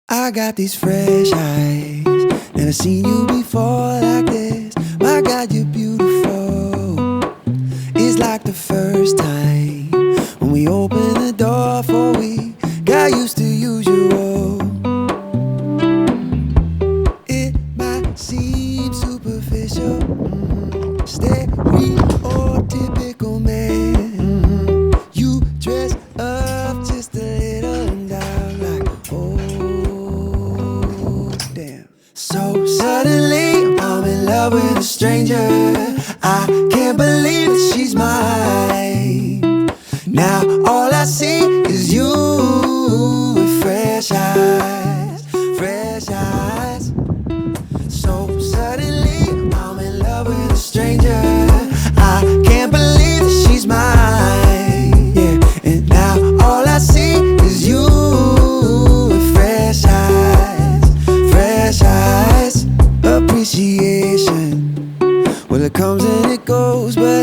I got these fresh eyes, never seen you before like this. My God, you're beautiful. It's like the first time when we opened the door for we got used to usual. It might seem superficial, stereotypical man. You dress up just a little and I'm like, oh damn. So suddenly I'm in love with a stranger. I can't believe that she's mine. Now all I see is you with fresh eyes, fresh eyes. So suddenly I'm in love with a stranger. I can't believe that she's mine. Yeah, and now all I see is you with fresh eyes, fresh eyes. Appreciation, well it comes and it goes, but